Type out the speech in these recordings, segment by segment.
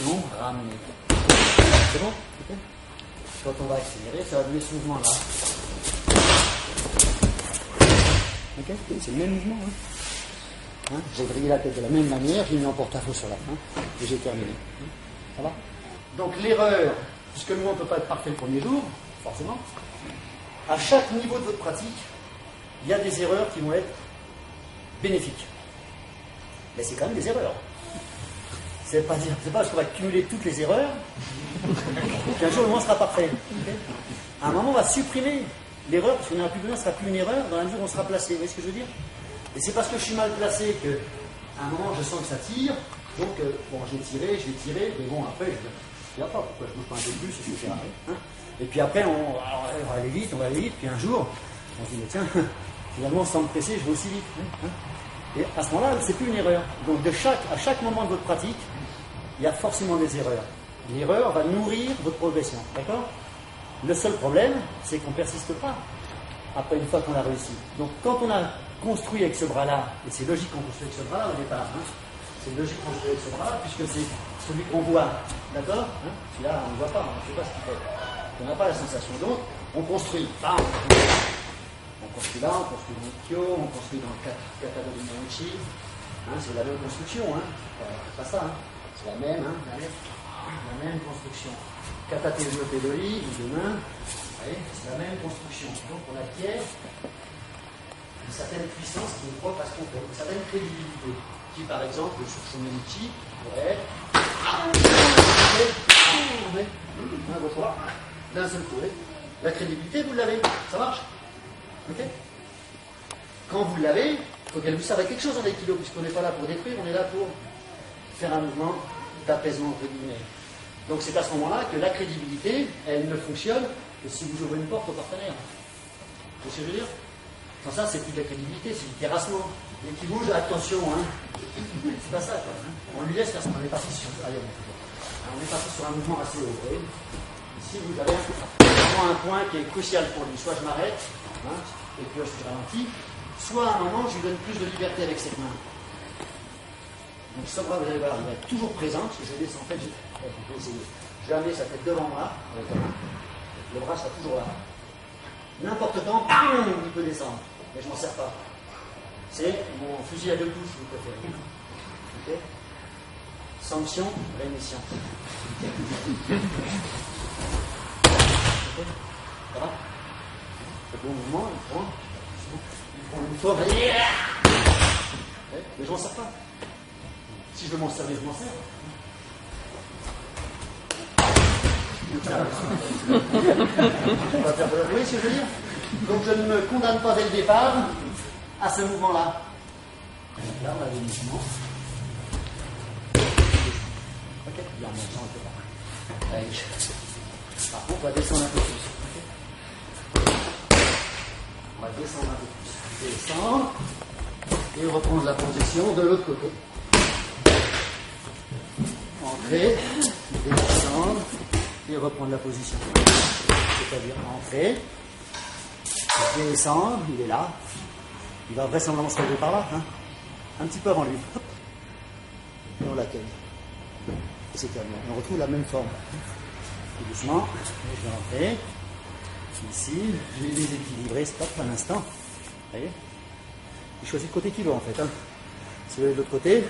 Attention, ramener. C'est bon? Ok. Quand on va accélérer, ça va donner ce mouvement-là. Ok, c'est le même mouvement. Hein, j'ai grillé la tête de la même manière, j'ai mis en porte-à-faux sur la fin, et j'ai terminé. Ça va? Donc l'erreur, puisque le mouvement ne peut pas être parfait le premier jour, forcément, à chaque niveau de votre pratique, il y a des erreurs qui vont être bénéfiques. Mais c'est quand même des erreurs. C'est pas parce qu'on va cumuler toutes les erreurs qu'un jour le mouvement sera parfait. Okay, à un moment, on va supprimer l'erreur, parce qu'on n'aura plus besoin, ce ne sera plus une erreur, dans la mesure où on sera placé. Vous voyez ce que je veux dire? Et c'est parce que je suis mal placé qu'à un moment, je sens que ça tire. Donc, bon, j'ai tiré, je vais tirer, mais bon, après, je ne sais pas pourquoi je ne bouge pas un peu plus, etc. Hein, et puis après, on va aller vite, puis un jour, on se dit, mais tiens, finalement, sans me presser, je vais aussi vite. Hein. Et à ce moment-là, c'est plus une erreur. Donc, à chaque moment de votre pratique, il y a forcément des erreurs. L'erreur va nourrir votre progression. D'accord? Le seul problème, c'est qu'on ne persiste pas après une fois qu'on a réussi. Donc, quand on a construit avec ce bras-là, et c'est logique qu'on construit avec ce bras-là au départ, hein, c'est logique qu'on construit avec ce bras-là, puisque c'est celui qu'on voit. D'accord? Hein, celui-là, on ne voit pas, on ne sait pas ce qu'il fait. On n'a pas la sensation. Donc, on construit. On construit là, on construit dans le Kyo, on construit dans le Kata de Morichi. Hein, c'est la même construction. Hein. C'est pas ça. Hein. C'est la même construction. Kata Tejo Pedori, deux mains. C'est la même construction. Donc on acquiert une certaine puissance qui est propre à ce qu'on fait, une certaine crédibilité. Qui, par exemple, sur Shomenichi pourrait être d'un seul coup. La crédibilité, vous l'avez. Ça marche? Ok? Quand vous l'avez, il faut qu'elle vous serve à quelque chose en Aikido, puisqu'on n'est pas là pour détruire, on est là pour faire un mouvement d'apaisement, entre guillemets. Donc c'est à ce moment-là que la crédibilité, elle ne fonctionne que si vous ouvrez une porte au partenaire. Vous voyez ce que je veux dire? Sans ça, c'est plus de la crédibilité, c'est du terrassement. Et qui bouge, attention, hein. C'est pas ça, quoi. Hein. On lui laisse faire ça. On est parti sur. Allez, on est parti sur un mouvement assez haut. Vous voyez? Ici, vous avez vraiment un point qui est crucial pour lui. Soit je m'arrête, hein, et puis je ralentis, soit à un moment, je lui donne plus de liberté avec cette main. Donc ce bras, vous allez voir, il va être toujours présent, parce que je descends, en fait, je vais amener sa tête devant moi, avec la main. Le bras sera toujours là. N'importe quand, il peut descendre, mais je ne m'en sers pas. C'est mon fusil à deux coups, si vous préférez. Okay. Sanction, rémission. Okay. Ça va? C'est bon mouvement, il prend une forme. Mais je ne m'en sers pas. Si je veux m'en servir, je m'en sers. Vous voyez ce que je veux dire? Donc je ne me condamne pas dès le départ à ce mouvement-là. Là, on a des mouvements. Ok, bien, on descend un peu par là. Par contre, on va descendre un peu plus. Okay. On va descendre un peu plus. Descendre. Et reprendre la position de l'autre côté. Entrer, descendre. Et reprendre la position. C'est-à-dire entrer, descendre, il est là. Il va vraisemblablement se relever par là, hein, un petit peu avant lui. Hop. Et on l'accueille. Et c'est terminé. On retrouve la même forme. Tout doucement, je vais rentrer. Ici, je vais déséquilibrer, stop, un instant. Vous voyez? Je choisis le côté qui veut en fait. Hein. Si vous voulez de l'autre côté.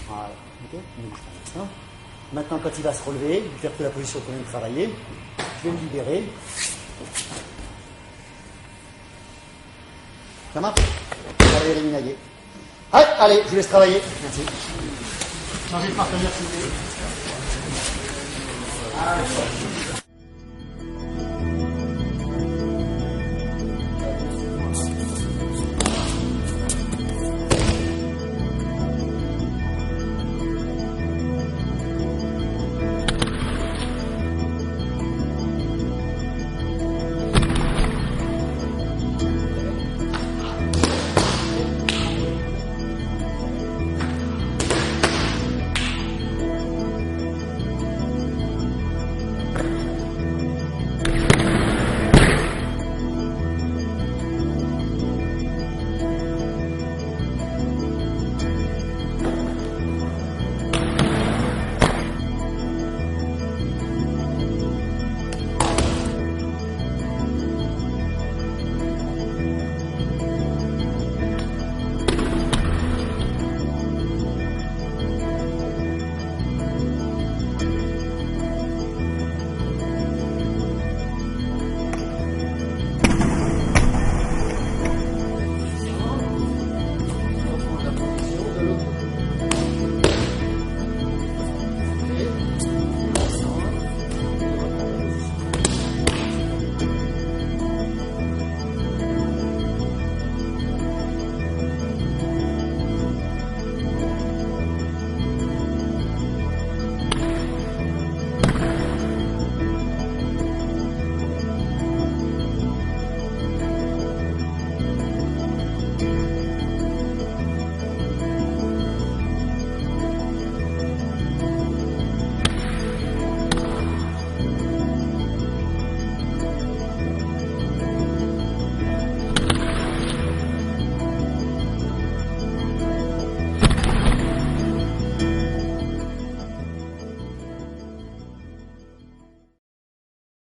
Voilà. Okay. Maintenant, quand il va se relever, je vais faire que la position qu'on vient de travailler. Je vais me libérer. Ça marche? Allez, Réminagé. Allez, je vous laisse travailler. Merci. Changez de partenaire, s'il vous plaît. Allez.